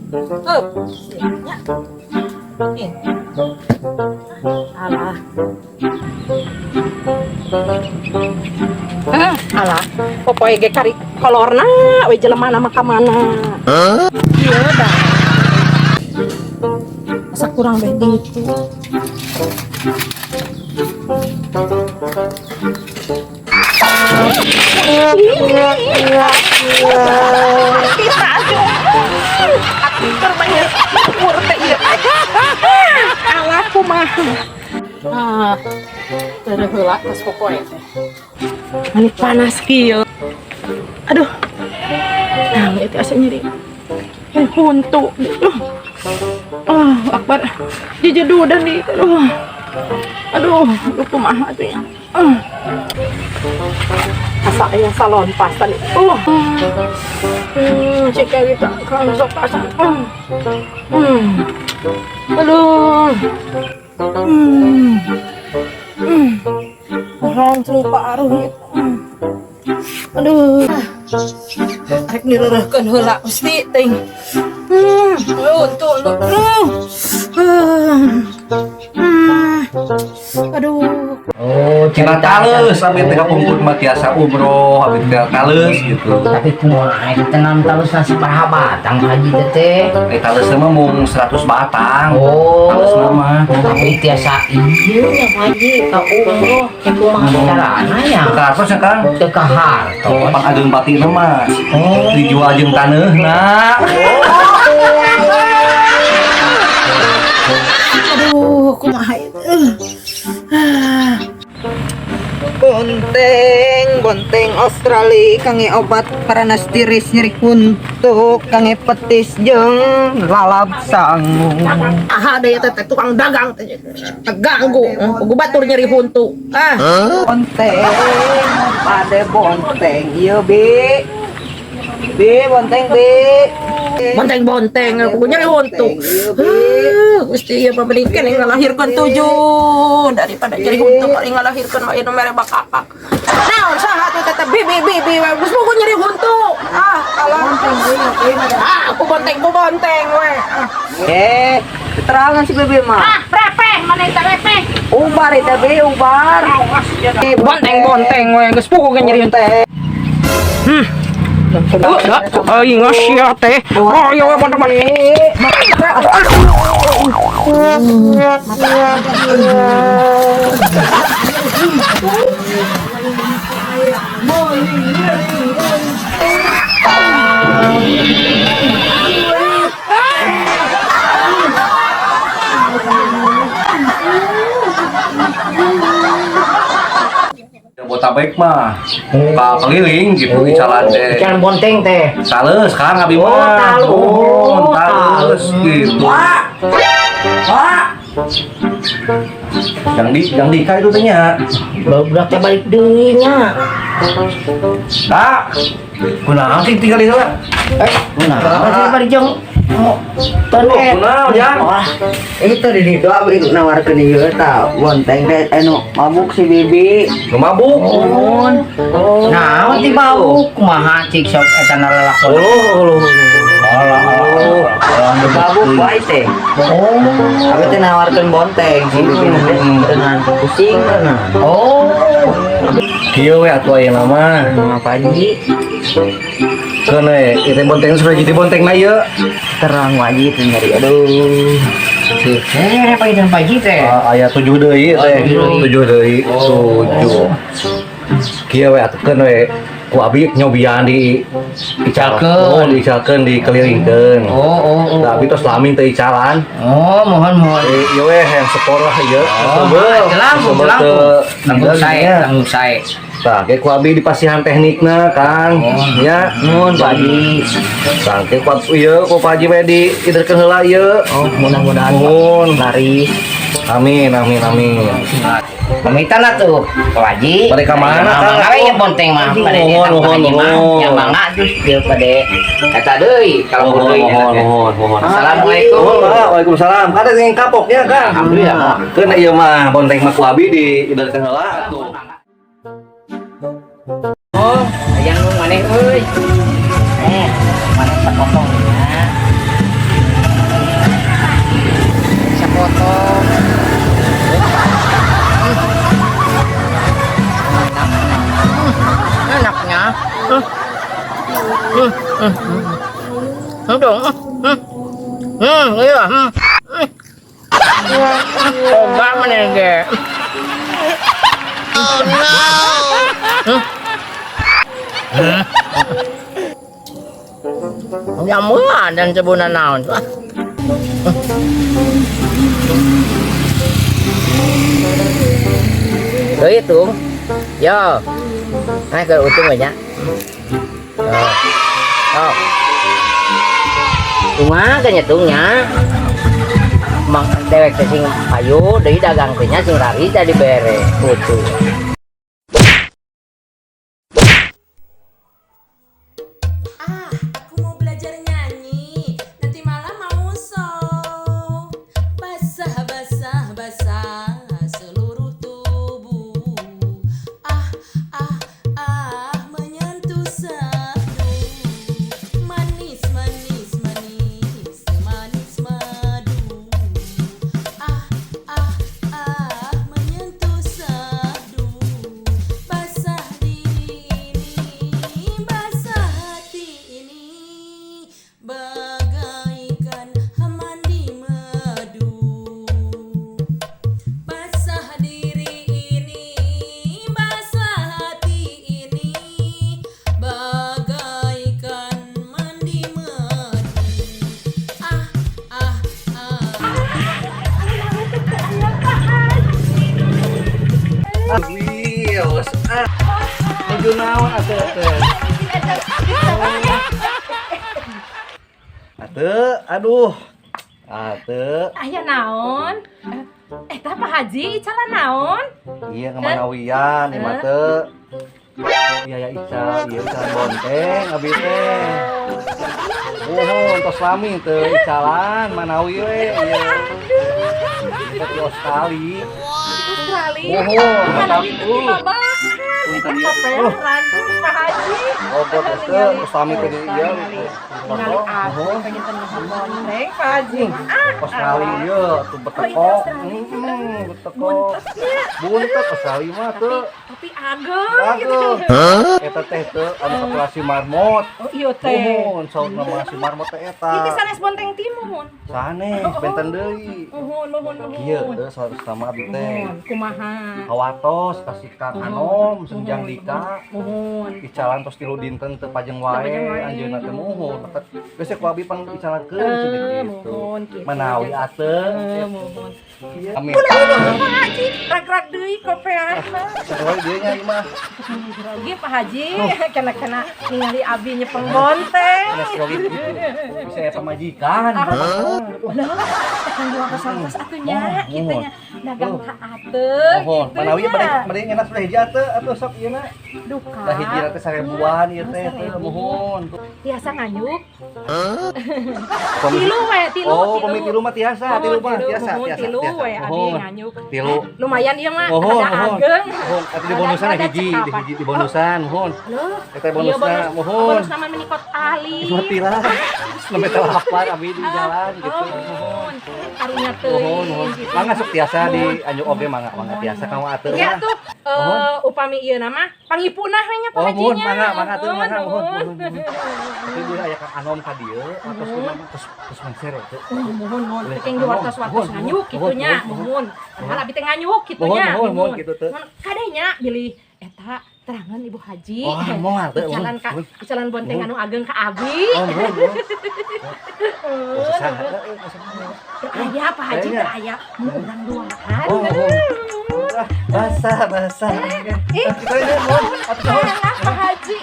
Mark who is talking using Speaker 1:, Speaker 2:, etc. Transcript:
Speaker 1: Ya. Nih. Alah. Alah. Popoe ge kari kolorna we jelema mah ka mana. Ieu dah. Asa kurang bae gitu. Kita aku terbanyak ukur teh ieu. Alah kumaha. Teu heula pas popoe teh. Ini panas kieu. Aduh. Nah, itu asa nyeri. Huntu. Akbar. Dijedudan di. Aduh, kumaha tuh ya. Asa aya salon pas tadi. Cek kita kan sok pasan. Aduh. Langsung paruh gitu. Aduh. Rek nireureukkeun heula pasti teh. Untuk lu. Aduh.
Speaker 2: Oh, cina tales sampai tengah pungkut mah tiasa umroh, habis tengah tales gitu.
Speaker 3: Tapi kumaha kita nam talus nasi paha batang haji teh.
Speaker 2: Tales mah mung 100 batang.
Speaker 3: Oh,
Speaker 2: Tales mah.
Speaker 3: tapi tiasa ieu nya haji ka umroh. Kumaha carana ya?
Speaker 2: Kartos ya Kang.
Speaker 3: Teu ka hartos.
Speaker 2: Pan ageung patina mah. Dijual jeung taneuna.
Speaker 1: Aduh, kumaha itu. Bonteng Australia kange obat paranas tiris nyeri kuntuk kange petis jeung lalab sangu. Deui teh tukang dagang teh teganggu ku batur nyeri huntu. Bonteng pade bonteng ieu bonteng bonteng aku nyari huntu. Gusti ieu paberikan yang ngalahirkeun 7 daripada nyari huntu paling ngalahirkeun mah ieu mere bakakak. Naon saha teh tetep bibi geus bogo nyari huntu. Alah aku bonteng we. Keterangan si bebe mah. Prepeh mana eta prepeh. Ubar eta be ubar. Bonteng we geus bogo nyari huntu. Ngasih teh. Oh iya teman-teman.
Speaker 2: Botabek mah keliling gitu di jalan teh.
Speaker 3: Jalan bonteng teh.
Speaker 2: Tales Kang abi mah. Tales gitu. Yang di itu teh nya.
Speaker 3: Budak teh balik deui nya.
Speaker 2: Kunaon sih tinggal di sana?
Speaker 3: Kunaon sih balik jeung tonet.
Speaker 1: Itu di doa nawarkeun ieu tah bonteng teh anu mabuk si bibi.
Speaker 2: Nu mabuk.
Speaker 3: Naon ti bau kumaha cik sok eta lalakon.
Speaker 1: Mabuk bae teh. Abi teh nawarkeun bonteng si bibi teh dengan pusing kana.
Speaker 2: Kieu we atuh aya nama.
Speaker 1: Apa ji?
Speaker 2: Keun we ieu bonteng sudah jadi bonteng na ieu.
Speaker 1: Terang wajib nyari aduh.
Speaker 3: Apa itu pagi teh?
Speaker 2: Aya 7 deui teh. 7 deui. 7. Kieu we atuh keun we ku abi nyobian
Speaker 3: Icalkeun.
Speaker 2: Diicalkeun dikelilingkeun. Tapi tos lamin teh icalan.
Speaker 3: Mohon.
Speaker 2: Ieu we yang sepor lah ieu.
Speaker 3: Jelang. Tanggung sae.
Speaker 2: Tah, ke ku abi dipasihan teknikna Kang. Nya,
Speaker 3: Mun pagi.
Speaker 2: Sangke ku ieu ku Pak Haji we diiderkeun heula ieu.
Speaker 3: Mudah-mudahan laris.
Speaker 2: Amin.
Speaker 3: Pamitan atuh, Pak Haji.
Speaker 2: Bade ka mana, Kang?
Speaker 3: Mangga ya bonteng mah pada
Speaker 2: Nuhun.
Speaker 3: yang mangga terus dia pada kata deui kalau deui.
Speaker 2: Mohon.
Speaker 3: Assalamualaikum.
Speaker 2: Waalaikumsalam. Kada yang kapoknya, Kang.
Speaker 3: Alhamdulillah.
Speaker 2: Keun ieu mah bonteng mah ku abi diiderkeun heula atuh.
Speaker 3: Yang nu maneh euy. Maneh sakotongnya.
Speaker 1: Dong. Iya. Coba menengge. Oh no. Ya mula dan sebulan naon. Tuh itu. Yo. Hai ke utung aja. Oh. Cuma kenyetungnya mang dewek teh sing ayu deui dagang teh nya sing rari jadi bere putu.
Speaker 4: Aku mau belajar nyanyi, nanti malam mau show. Basah, basah, basah seluruh tubuh. Menyentuh sadu. Manis, manis, manis, manis madu. Menyentuh sadu. Basah diri ini, basah hati ini, bagaikan mandi madu. Basah diri ini, basah hati ini, bagaikan mandi madu.
Speaker 2: Wios. Menuju naon atuh. Aduh.
Speaker 5: Aya naon? Tah Pak Haji, calon naon?
Speaker 2: Iya kemanawian ieu mah teu. Iya ya Ica bonteng abi teh. Tos lami teu icalan manawi we ieu. Kita di Australia. Mantap. Punten ieu.
Speaker 5: Pak Haji.
Speaker 2: Tos lami teh di ieu.
Speaker 5: Ningali aku pengen bonteng Pak Haji.
Speaker 2: Australia ieu tuh beteko. Beteko. Buntet Australia mah teu.
Speaker 5: Tapi ageng gitu.
Speaker 2: Eta teh teu anu populasi marmot.
Speaker 5: Oh iya teh.
Speaker 2: Saud nama si marmot teh eta.
Speaker 5: Itu sanes bonteng timun.
Speaker 2: Sanes benten deui.
Speaker 5: Nuhun.
Speaker 2: Ieu teh sama abdi teh.
Speaker 5: Kumaha?
Speaker 2: Hawatos kasih Kang Anom senjang dika.
Speaker 5: Nuhun.
Speaker 2: Icalan tos 3 dinten teu pajeng wae anjeunna teh muhun. Geus ku abi pang icalakeun cenah kitu.
Speaker 5: Muhun kitu.
Speaker 2: Menawi ateung.
Speaker 5: Muhun.
Speaker 2: Amin.
Speaker 5: Pak Haji, rag-rag deui kopeanna.
Speaker 2: Sakoe dieu nya ieu mah.
Speaker 5: Lagi Pak Haji, kena ningali abi nyepeng bonteng.
Speaker 2: Geus grogi kitu. Bisa eta majikan.
Speaker 5: Kan jual ke sangkos atunya, kitu nya dagang ka ateu.
Speaker 2: Mohon, manawi bade ngenas sudah hiji atuh sok ieu na.
Speaker 5: Duka.
Speaker 2: Da hiji teh 1000-an ieu teh mohon.
Speaker 5: Tiasa nganyuk.
Speaker 2: Komisi-
Speaker 5: Tilu we, tilu.
Speaker 2: Oh, komisi tilu mah tiasa, tilu mah tiasa.
Speaker 5: Tilu we abi
Speaker 2: Mohon.
Speaker 5: nganyuk.
Speaker 2: Tilu.
Speaker 5: Lumayan ieu mah
Speaker 2: Mohon,
Speaker 5: ada
Speaker 2: mohon.
Speaker 5: ageng.
Speaker 2: Mohon, atuh di bonusan
Speaker 5: Ada
Speaker 2: hiji,
Speaker 5: cekapan.
Speaker 2: di bonusan, mohon.
Speaker 5: Loh,
Speaker 2: Eta
Speaker 5: iya,
Speaker 2: bonusna, mohon.
Speaker 5: bonus nama menikot ali.
Speaker 2: Mati lah. Nembe teh lapar abi di jalan gitu.
Speaker 5: Mohon. Karunya teuing.
Speaker 2: Mohon. Mangga sok tiasa di anjuk oge mangga tiasa kamu atuh.
Speaker 5: Ya tuh upami ieu nama pangipunah we nya Pak
Speaker 2: Oh, mohon,
Speaker 5: Hajinya.
Speaker 2: mangga atuh mangga mohon. Tapi dia aya Kang Anom ka dieu, atos kunaon terus mensere teh.
Speaker 5: Mohon. Penting diwartos-wartos nganyuk kitu nya, mohon. Mohon abi teh nganyuk kitu
Speaker 2: Mohon,
Speaker 5: nya.
Speaker 2: mohon kitu teh.
Speaker 5: Kadenya bilih eta terangan Ibu Haji.
Speaker 2: Oh, moal teh.
Speaker 5: Jalan bonteng anu ageng ka abi.
Speaker 2: Oh, mohon. Usah.
Speaker 5: Aya Pak Haji teh aya urang duaan.
Speaker 2: Oh, basah. Kita ini mohon.
Speaker 5: Pak Haji.